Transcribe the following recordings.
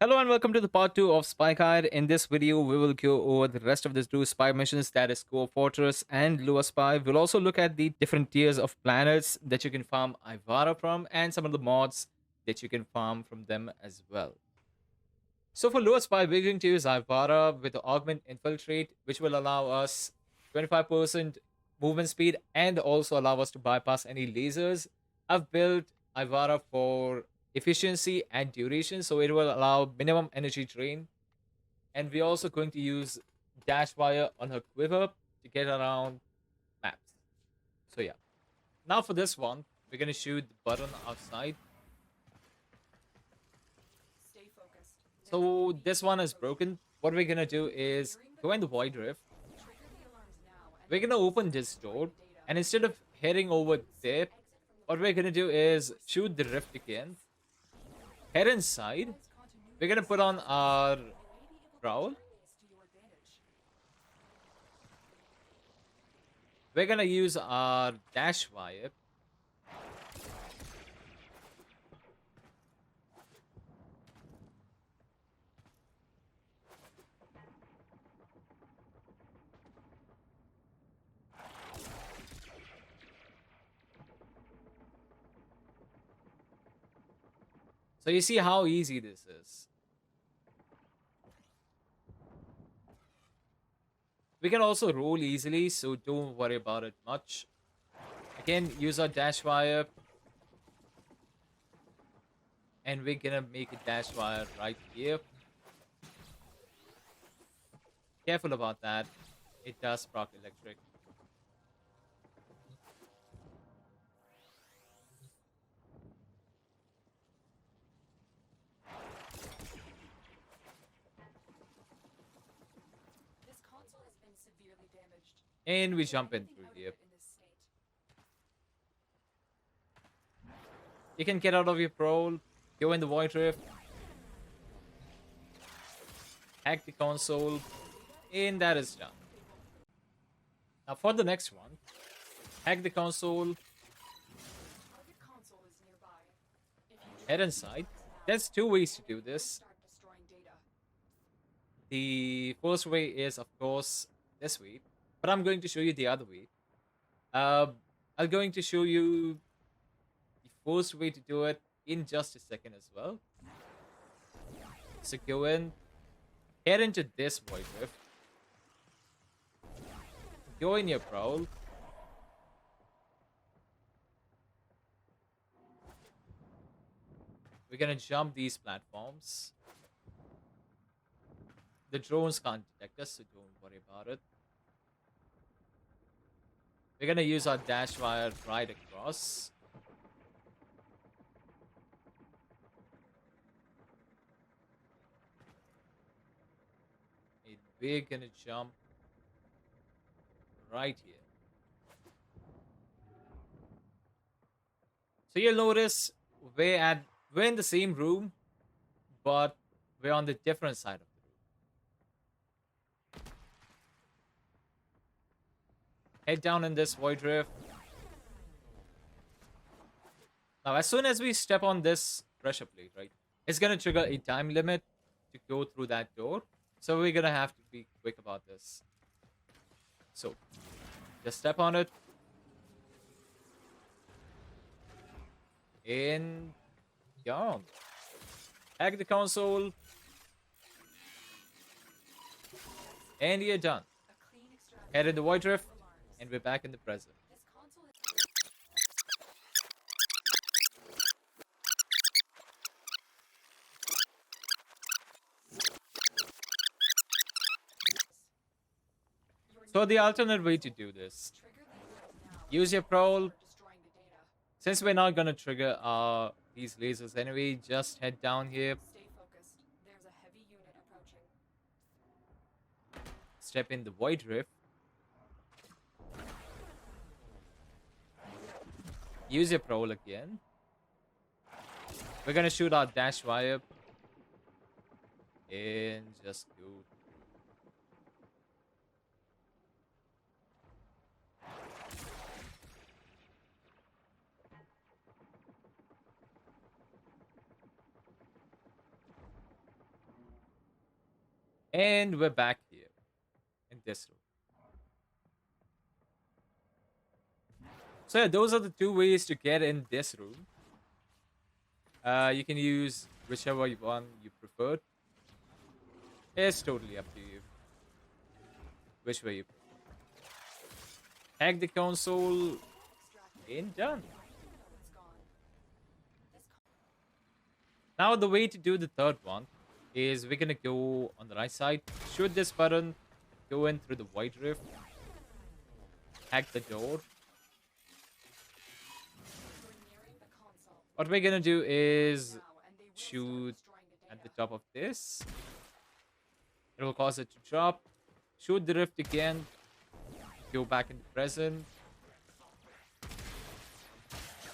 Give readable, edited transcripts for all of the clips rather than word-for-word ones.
Hello and welcome to the part 2 of Spy Guide. In this video, we will go over the rest of the two spy missions, that is Kuva Fortress and Lua Spy. We'll also look at the different tiers of planets that you can farm Ivara from and some of the mods that you can farm from them as well. So for Lua Spy, we're going to use Ivara with the Augment Infiltrate, which will allow us 25% movement speed and also allow us to bypass any lasers. I've built Ivara for efficiency and duration, so it will allow minimum energy drain. And we're also going to use dash wire on her quiver to get around maps. So yeah. Now for this one, we're gonna shoot the button outside. So this one is broken. What we're gonna do is go in the void rift. We're gonna open this door, and instead of heading over there, what we're gonna do is shoot the rift again. Head inside. We're gonna put on our prowl. We're gonna use our dash wire. So you see how easy this is. We can also roll easily, so don't worry about it much. Again, use our dash wire. And we're gonna make a dash wire right here. Careful about that. It does proc electric. And we jump in through here. You can get out of your prowl, go in the void rift, hack the console, and that is done. Now for the next one, hack the console, head inside. There's two ways to do this. The first way is, of course, this way, but I'm going to show you the other way. I'm going to show you the first way to do it in just a second as well. So go in, head into this void rift, go in your prowl, we're gonna jump these platforms. The drones can't detect us, so don't worry about it. We're gonna use our dash wire right across. And we're gonna jump right here. So you'll notice we're in the same room, but we're on the different side of the room. Head down in this void rift. Now, as soon as we step on this pressure plate, right, it's gonna trigger a time limit to go through that door. So we're gonna have to be quick about this. So just step on it. And gone. Hack the console. And you're done. Head in the void rift, and we're back in the present. So the alternate way to do this, use your prowl. Since we're not gonna trigger these lasers anyway, just head down here. Step in the void rift. Use your prowl again. We're gonna shoot our dash wire. And just go. And we're back here in this room. So yeah, those are the two ways to get in this room. You can use whichever one you prefer. It's totally up to you which way you prefer. Hack the console and done. Now the way to do the third one is we're gonna go on the right side, shoot this button, go in through the void rift, hack the door. What we're gonna do is shoot at the top of this. It will cause it to drop. Shoot the rift again. Go back in the present.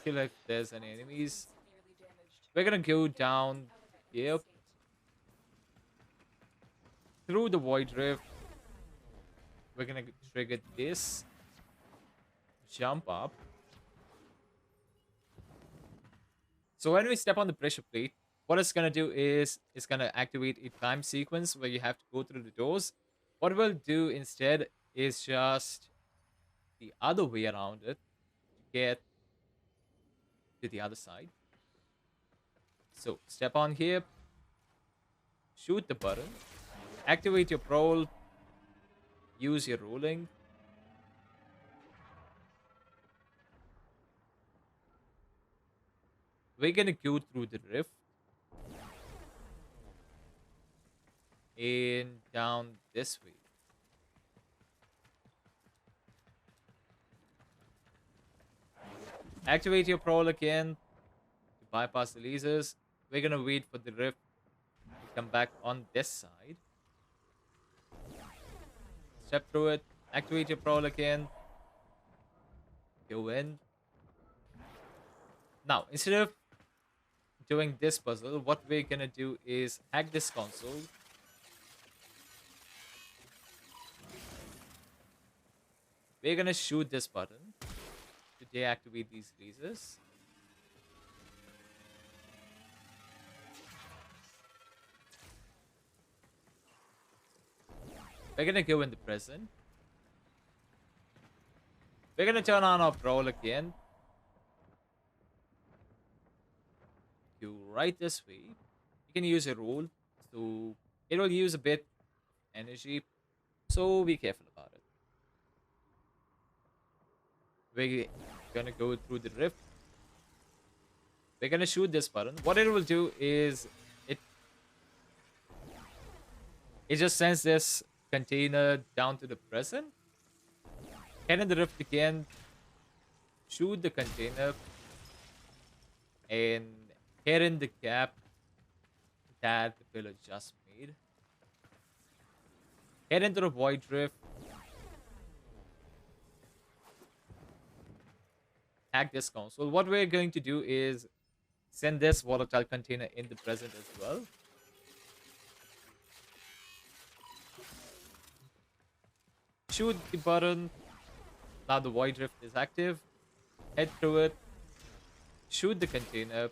Kill if there's any enemies. We're gonna go down here through the void rift. We're gonna trigger this. Jump up. So when we step on the pressure plate, what it's gonna do is it's gonna activate a time sequence where you have to go through the doors. What we'll do instead is just the other way around it to get to the other side. So step on here, shoot the button, activate your prowl, use your rolling. We're gonna go through the rift and down this way. Activate your prowl again to bypass the lasers. We're gonna wait for the rift to come back on this side. Step through it, activate your prowl again, go in. Now, instead of doing this puzzle, what we're gonna do is hack this console. We're gonna shoot this button to deactivate these lasers. We're gonna go in the present. We're gonna turn on our prowl again. Go right this way. You can use a roll, so it will use a bit energy. So be careful about it. We're gonna go through the rift. We're gonna shoot this button. What it will do is it just sends this container down to the present. Head in the rift again. Shoot the container. And head in the gap that the pillar just made. Head into the void rift. Hack this console. What we're going to do is send this volatile container in the present as well. Shoot the button. Now the void rift is active. Head through it. Shoot the container.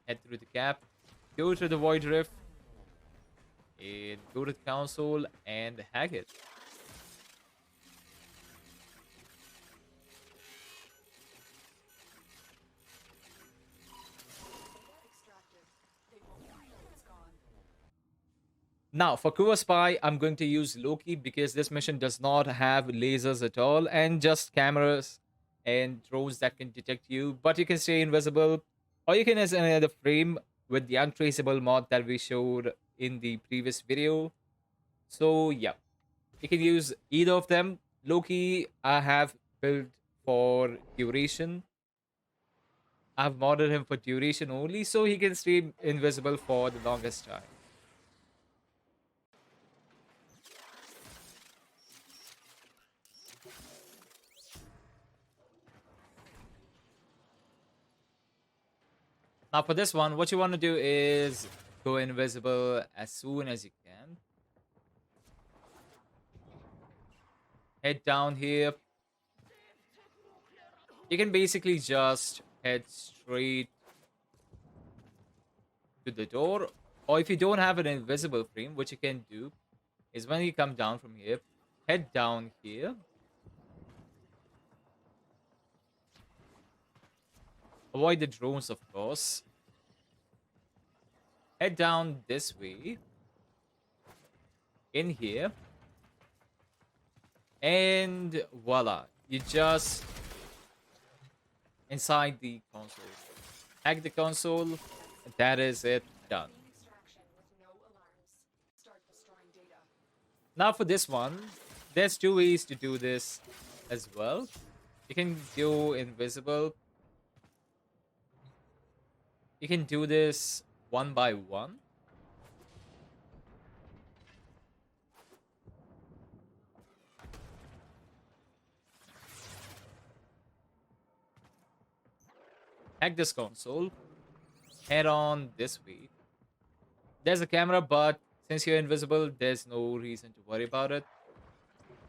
Head through the gap. Go to the void rift. And go to the console and hack it. Now, for Kuva Spy, I'm going to use Loki because this mission does not have lasers at all and just cameras and drones that can detect you, but you can stay invisible, or you can use another frame with the untraceable mod that we showed in the previous video. So, yeah, you can use either of them. Loki, I have built for duration. I've modded him for duration only, so he can stay invisible for the longest time. Now for this one, what you want to do is go invisible as soon as you can. Head down here. You can basically just head straight to the door. Or if you don't have an invisible frame, what you can do is when you come down from here, head down here. Avoid the drones, of course. Head down this way. In here. And voila. You just inside the console. Hack the console. That is it. Done. Now for this one, there's two ways to do this as well. You can do invisible. You can do this one by one. Hack this console. Head on this way. There's a camera, but since you're invisible, there's no reason to worry about it.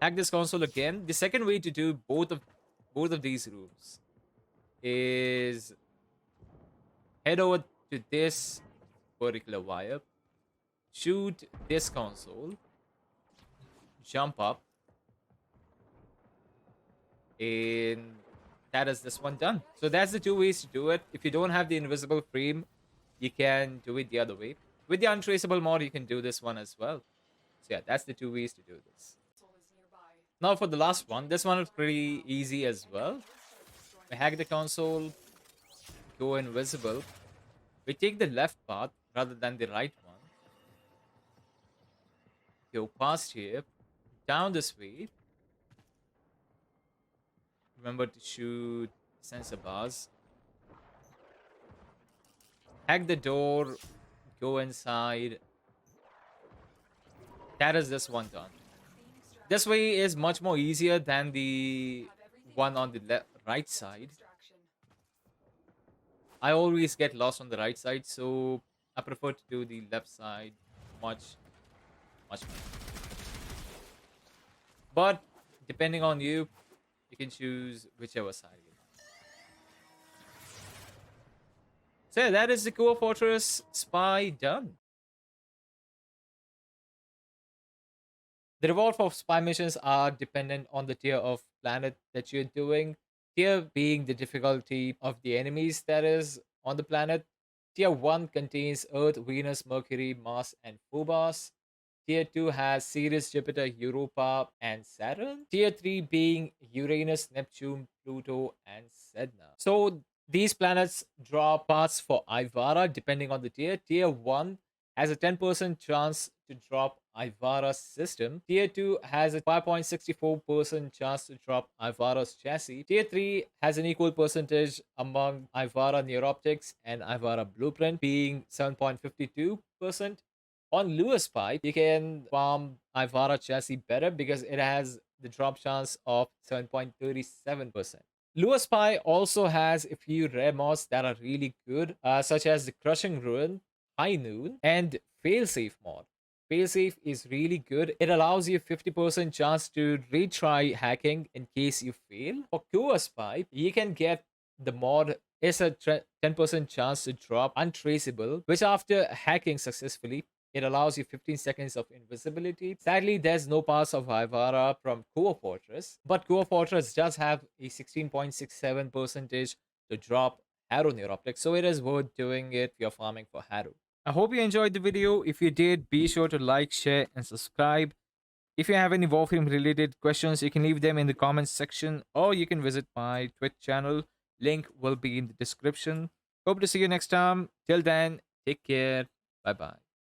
Hack this console again. The second way to do both of these rooms is head over to this particular wire, shoot this console, jump up, and that is this one done. So that's the two ways to do it. If you don't have the invisible frame, you can do it the other way. With the untraceable mod, you can do this one as well. So yeah, that's the two ways to do this. Now for the last one, this one is pretty easy as well. We hack the console, go invisible. We take the left path rather than the right one. Go past here, down this way. Remember to shoot sensor bars. Hack the door, go inside. That is this one done. This way is much more easier than the one on the right side. I always get lost on the right side, so I prefer to do the left side much more. But depending on you, you can choose whichever side you like. So yeah, that is the Kuva Fortress Spy done. The reward for spy missions are dependent on the tier of planet that you're doing. Tier being the difficulty of the enemies that is on the planet. Tier 1 contains Earth, Venus, Mercury, Mars, and Phobos. Tier 2 has Ceres, Jupiter, Europa, and Saturn. Tier 3 being Uranus, Neptune, Pluto, and Sedna. So these planets drop parts for Ivara depending on the tier. Tier 1 has a 10% chance to drop Ivara's system. Tier 2 has a 5.64% chance to drop Ivara's chassis. Tier 3 has an equal percentage among Ivara Neuroptics and Ivara Blueprint, being 7.52%. On Lua Spy, you can farm Ivara chassis better because it has the drop chance of 7.37%. Lua Spy also has a few rare mods that are really good, such as the Crushing Ruin, High Noon, and Failsafe mod. Failsafe is really good. It allows you 50% chance to retry hacking in case you fail. For Lua Spy, you can get the mod is a 10% chance to drop Untraceable, which after hacking successfully, it allows you 15 seconds of invisibility. Sadly, there's no pass of Ivara from Kuva Fortress, but Kuva Fortress does have a 16.67% to drop Harrow Neuroptic, so it is worth doing it if you're farming for Harrow. I hope you enjoyed the video. If you did, be sure to like, share, and subscribe. If you have any Warframe related questions, you can leave them in the comments section or you can visit my Twitch channel. Link will be in the description. Hope to see you next time. Till then, take care. Bye bye.